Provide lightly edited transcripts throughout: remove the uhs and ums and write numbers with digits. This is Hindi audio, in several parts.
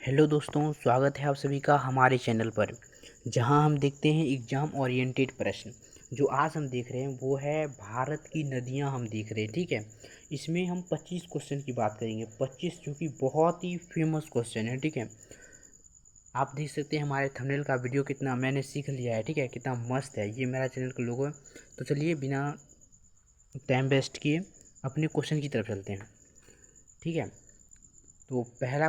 हेलो दोस्तों, स्वागत है आप सभी का हमारे चैनल पर, जहां हम देखते हैं एग्ज़ाम ओरिएंटेड प्रश्न। जो आज हम देख रहे हैं वो है भारत की नदियां हम देख रहे हैं, ठीक है। इसमें हम 25 क्वेश्चन की बात करेंगे, 25 जो कि बहुत ही फेमस क्वेश्चन है, ठीक है। आप देख सकते हैं हमारे थंबनेल का वीडियो कितना मैंने सीख लिया है, ठीक है, कितना मस्त है। ये मेरा चैनल का लोगो है। तो चलिए बिना टाइम वेस्ट किए अपने क्वेश्चन की तरफ चलते हैं, ठीक है। तो पहला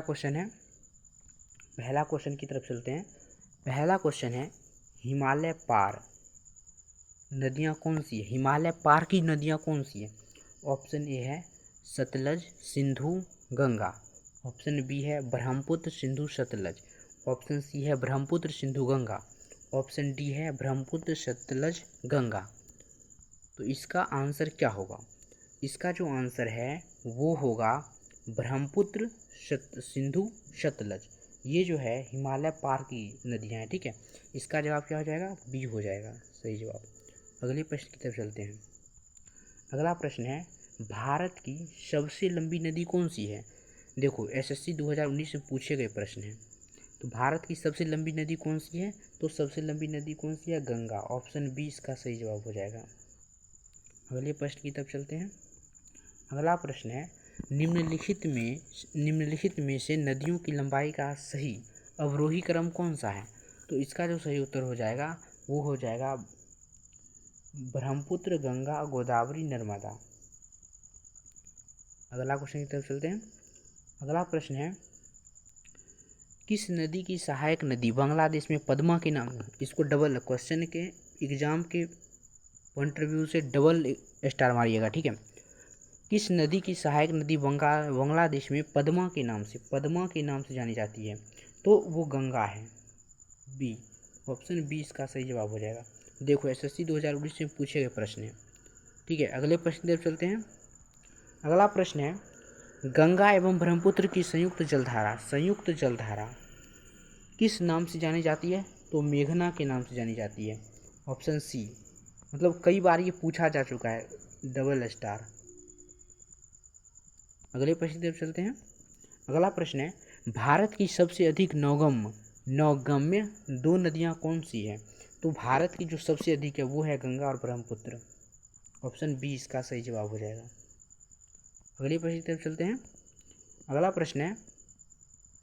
क्वेश्चन की तरफ चलते हैं। पहला क्वेश्चन है, हिमालय पार नदियाँ कौन सी है? हिमालय पार की नदियाँ कौन सी है? ऑप्शन ए है सतलज, सिंधु, गंगा। ऑप्शन बी है ब्रह्मपुत्र, सिंधु, सतलज। ऑप्शन सी है ब्रह्मपुत्र, सिंधु, गंगा। ऑप्शन डी है ब्रह्मपुत्र, सतलज, गंगा। तो इसका आंसर क्या होगा? इसका जो आंसर है वो होगा ब्रह्मपुत्र, सिंधु, सतलज। ये जो है हिमालय पार की नदियाँ हैं, ठीक है। इसका जवाब क्या हो जाएगा? बी हो जाएगा सही जवाब। अगले प्रश्न की तरफ चलते हैं। अगला प्रश्न है, भारत की सबसे लंबी नदी कौन सी है? देखो, एसएससी 2019 में पूछे गए प्रश्न हैं। तो भारत की सबसे लंबी नदी कौन सी है? तो सबसे लंबी नदी कौन सी है? गंगा। ऑप्शन बी इसका सही जवाब हो जाएगा। अगले प्रश्न की तरफ चलते हैं। अगला प्रश्न है, निम्नलिखित में से नदियों की लंबाई का सही अवरोही क्रम कौन सा है? तो इसका जो सही उत्तर हो जाएगा वो हो जाएगा ब्रह्मपुत्र, गंगा, गोदावरी, नर्मदा। अगला क्वेश्चन की तरफ चलते हैं। अगला प्रश्न है, किस नदी की सहायक नदी बांग्लादेश में पद्मा के नाम? इसको डबल क्वेश्चन के एग्जाम के पॉइंट रिव्यू से डबल स्टार मारिएगा, ठीक है। किस नदी की सहायक नदी बांग्लादेश में पद्मा के नाम से जानी जाती है? तो वो गंगा है, बी। ऑप्शन बी इसका सही जवाब हो जाएगा। देखो, एसएससी 2019 में पूछे गए प्रश्न है, ठीक है। अगले प्रश्न की तरफ चलते हैं। अगला प्रश्न है, गंगा एवं ब्रह्मपुत्र की संयुक्त जलधारा किस नाम से जानी जाती है? तो मेघना के नाम से जानी जाती है। Option C. मतलब कई बार ये पूछा जा चुका है, डबल स्टार। अगले प्रश्न की तरफ चलते हैं। अगला प्रश्न है, भारत की सबसे अधिक नौगम्य दो नदियां कौन सी है? तो भारत की जो सबसे अधिक है वो है गंगा और ब्रह्मपुत्र। ऑप्शन बी इसका सही जवाब हो जाएगा। अगले प्रश्न की तरफ चलते हैं। अगला प्रश्न है,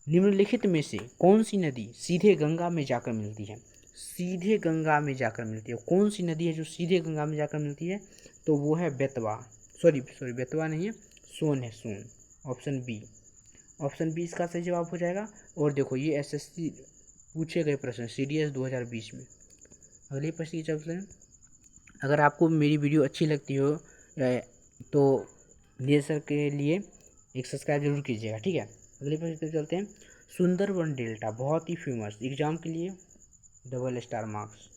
निम्नलिखित में से कौन सी नदी सीधे गंगा में जाकर मिलती है? सीधे गंगा में जाकर मिलती है। कौन सी नदी है जो सीधे गंगा में जाकर मिलती है? तो वो है बेतवा। सॉरी बेतवा नहीं है, सोन है, Son. Option B. Option B इसका सही जवाब हो जाएगा। और देखो, ये एसएससी पूछे गए प्रश्न सीडीएस 2020 में। अगले प्रश्न की चलते हैं। अगर आपको मेरी वीडियो अच्छी लगती हो तो सर के लिए एक सब्सक्राइब जरूर कीजिएगा, ठीक है। अगले प्रश्न की चलते हैं। सुंदरवन डेल्टा बहुत ही फेमस, एग्जाम के लिए डबल स्टार मार्क्स,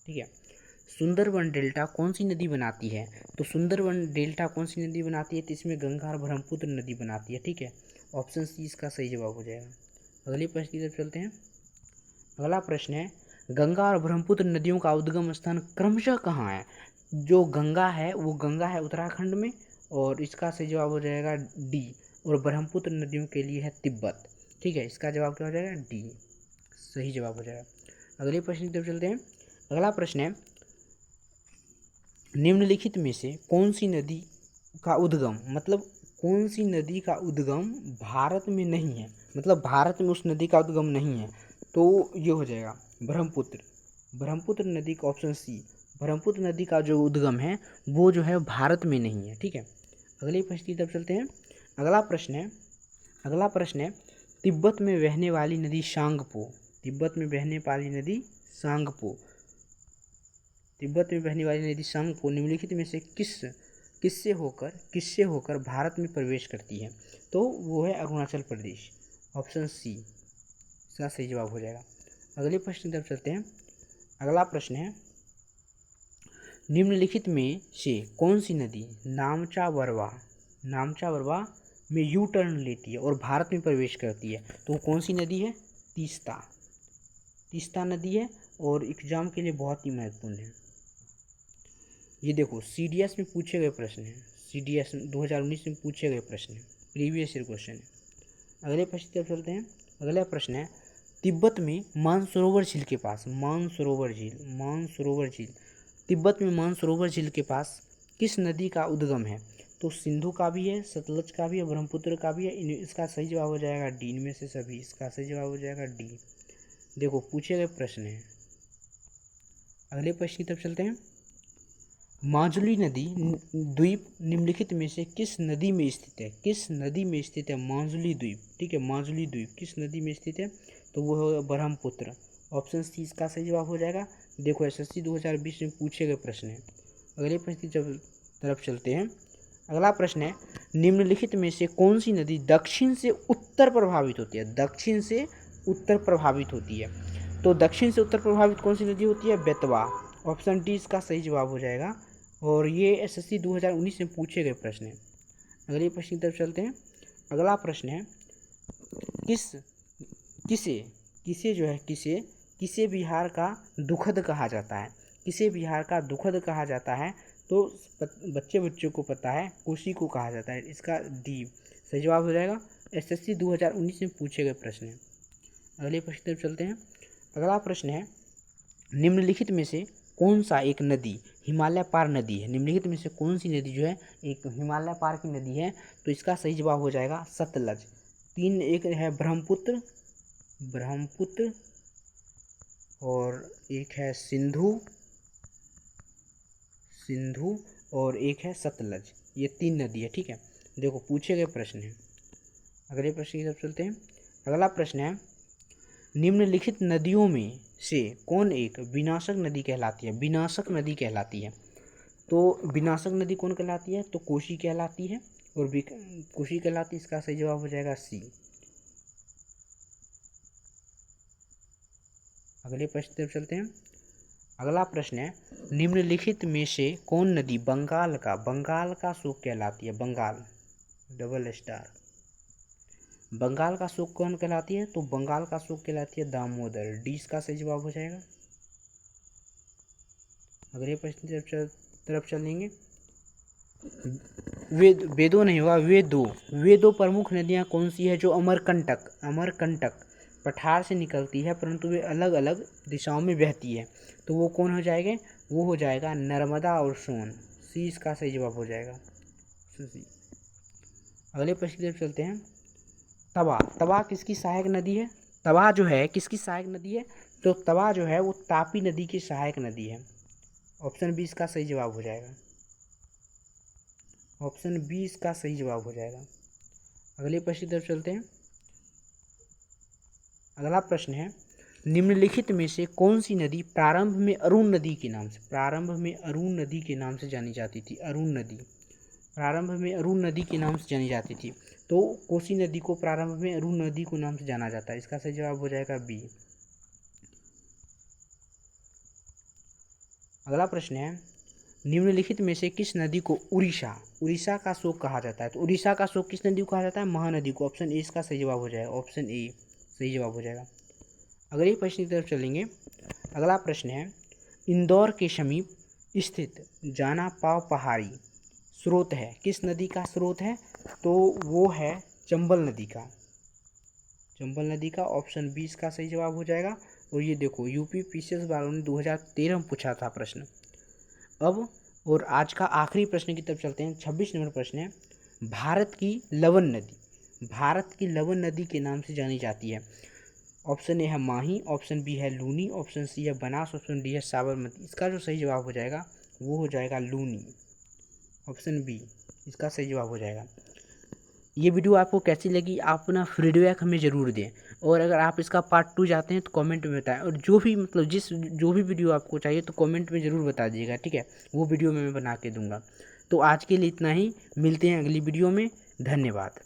ठीक है। सुंदरवन डेल्टा कौन सी नदी बनाती है? तो सुंदरवन डेल्टा कौन सी नदी बनाती है? तो इसमें गंगा और ब्रह्मपुत्र नदी बनाती है, ठीक है। ऑप्शन सी इसका सही जवाब हो जाएगा। अगले प्रश्न की तरफ चलते हैं। अगला प्रश्न है, गंगा और ब्रह्मपुत्र नदियों का उद्गम स्थान क्रमशः कहाँ है? जो गंगा है वो गंगा है उत्तराखंड में, और इसका सही जवाब हो जाएगा डी। और ब्रह्मपुत्र नदियों के लिए है तिब्बत, ठीक है। इसका जवाब क्या हो जाएगा? डी सही जवाब हो जाएगा। अगले प्रश्न की तरफ चलते हैं। अगला प्रश्न है, निम्नलिखित में से कौन सी नदी का उद्गम, मतलब कौन सी नदी का उद्गम भारत में नहीं है? मतलब भारत में उस नदी का उद्गम नहीं है, तो ये हो जाएगा ब्रह्मपुत्र नदी का। ऑप्शन सी, ब्रह्मपुत्र नदी का जो उद्गम है वो जो है भारत में नहीं है, ठीक है। अगले प्रश्न की तरफ चलते हैं। अगला प्रश्न है, तिब्बत में बहने वाली नदी सांगपो। तिब्बत में बहने वाली नदी सांगपो निम्नलिखित में से किससे होकर भारत में प्रवेश करती है? तो वो है अरुणाचल प्रदेश। ऑप्शन सी इसका सही जवाब हो जाएगा। अगले प्रश्न की तरफ चलते हैं। अगला प्रश्न है, निम्नलिखित में से कौन सी नदी नामचा वरवा में यू टर्न लेती है और भारत में प्रवेश करती है? तो कौन सी नदी है? तीस्ता नदी है, और एग्जाम के लिए बहुत ही महत्वपूर्ण है। ये देखो, सीडीएस में पूछे गए प्रश्न है, सीडीएस 2019 में पूछे गए प्रश्न है, प्रीवियस ईयर क्वेश्चन है। अगले प्रश्न की तरफ चलते हैं। अगला प्रश्न है तिब्बत में मानसरोवर झील के पास, मानसरोवर झील तिब्बत में मानसरोवर झील के पास किस नदी का उद्गम है? तो सिंधु का भी है, सतलज का भी है, ब्रह्मपुत्र का भी है। इसका सही जवाब हो जाएगा डी, इनमें से सभी। इसका सही जवाब हो जाएगा डी। देखो पूछे गए प्रश्न है। अगले प्रश्न की तरफ चलते हैं। माजुली नदी द्वीप निम्नलिखित में से किस नदी में स्थित है? किस नदी में स्थित है माजुली द्वीप? ठीक है, माजुली द्वीप किस नदी में स्थित है? तो वो है ब्रह्मपुत्र। ऑप्शन सी इसका सही जवाब हो जाएगा। देखो एसएससी 2020 में पूछे गए प्रश्न है। अगले प्रश्न की तरफ चलते हैं। अगला प्रश्न है निम्नलिखित में से कौन सी नदी दक्षिण से उत्तर प्रभावित होती है? दक्षिण से उत्तर प्रभावित होती है। तो दक्षिण से उत्तर प्रभावित कौन सी नदी होती है? बेतवा। ऑप्शन डी इसका सही जवाब हो जाएगा। और ये एसएससी 2019 में पूछे गए प्रश्न है। अगले प्रश्न की तरफ चलते हैं। अगला प्रश्न है किसे बिहार का दुखद कहा जाता है? किसे बिहार का दुखद कहा जाता है? तो बच्चों को पता है, कोसी को कहा जाता है। इसका डी सही जवाब हो जाएगा। एसएससी 2019 में पूछे गए प्रश्न है। अगले प्रश्न की तरफ चलते हैं। अगला प्रश्न है निम्नलिखित में से कौन सा एक नदी हिमालय पार नदी है? निम्नलिखित में से कौन सी नदी जो है एक हिमालय पार की नदी है? तो इसका सही जवाब हो जाएगा सतलज। एक है ब्रह्मपुत्र और एक है सिंधु और एक है सतलज। ये 3 नदी है। ठीक है, देखो पूछे गए प्रश्न है। अगले प्रश्न की तरफ चलते हैं। अगला प्रश्न है निम्नलिखित नदियों में से कौन एक विनाशक नदी कहलाती है? विनाशक नदी कहलाती है। तो विनाशक नदी कौन कहलाती है? तो कोसी कहलाती है और कोसी कहलाती है। इसका सही जवाब हो जाएगा सी। अगले प्रश्न की तरफ चलते हैं। अगला प्रश्न है निम्नलिखित में से कौन नदी बंगाल का शोक कहलाती है? बंगाल का शोक कौन कहलाती है? तो बंगाल का शोक कहलाती है दामोदर। डी इसका सही जवाब हो जाएगा। अगले प्रश्न की तरफ चलेंगे। वे दो प्रमुख नदियां कौन सी है जो अमरकंटक पठार से निकलती है परंतु वे अलग अलग दिशाओं में बहती है? तो वो कौन हो जाएगा? वो हो जाएगा नर्मदा और सोन। सी इसका सही जवाब हो जाएगा। अगले प्रश्न की तरफ चलते हैं। तवा किसकी सहायक नदी है? तवा जो है किसकी सहायक नदी है? तो तवा जो है वो तापी नदी की सहायक नदी है। ऑप्शन बी इसका सही जवाब हो जाएगा। ऑप्शन बी इसका सही जवाब हो जाएगा। अगले प्रश्न की तरफ चलते हैं। अगला प्रश्न है निम्नलिखित में से कौन सी नदी प्रारंभ में अरुण नदी के नाम से जानी जाती थी? प्रारंभ में अरुण नदी के नाम से जानी जाती थी। तो कोसी नदी को प्रारंभ में अरुण नदी को नाम से जाना जाता है। इसका सही जवाब हो जाएगा बी। अगला प्रश्न है निम्नलिखित में से किस नदी को उड़ीसा का शोक कहा जाता है? तो उड़ीसा का शोक किस नदी को कहा जाता है? महानदी को। ऑप्शन ए इसका सही जवाब हो जाएगा। ऑप्शन ए सही जवाब हो जाएगा। अगले प्रश्न की तरफ चलेंगे। अगला प्रश्न है इंदौर के समीप स्थित जाना पाव पहाड़ी स्रोत है किस नदी का स्रोत है? तो वो है चंबल नदी का। ऑप्शन बी इसका सही जवाब हो जाएगा। और ये देखो यूपी पीसीएस वालों ने 2013 में पूछा था प्रश्न। अब और आज का आखिरी प्रश्न की तरफ चलते हैं। 26 नंबर प्रश्न है भारत की लवन नदी के नाम से जानी जाती है? ऑप्शन ए है माही, ऑप्शन बी है लूनी, ऑप्शन सी है बनास, ऑप्शन डी है साबरमती। इसका जो सही जवाब हो जाएगा वो हो जाएगा लूनी। ऑप्शन बी इसका सही जवाब हो जाएगा। ये वीडियो आपको कैसी लगी आप अपना फीडबैक हमें ज़रूर दें। और अगर आप इसका पार्ट 2 चाहते हैं तो कमेंट में बताएं। और जो भी वीडियो आपको चाहिए तो कमेंट में ज़रूर बता दीजिएगा। ठीक है, वो वीडियो मैं बना के दूंगा। तो आज के लिए इतना ही। मिलते हैं अगली वीडियो में। धन्यवाद।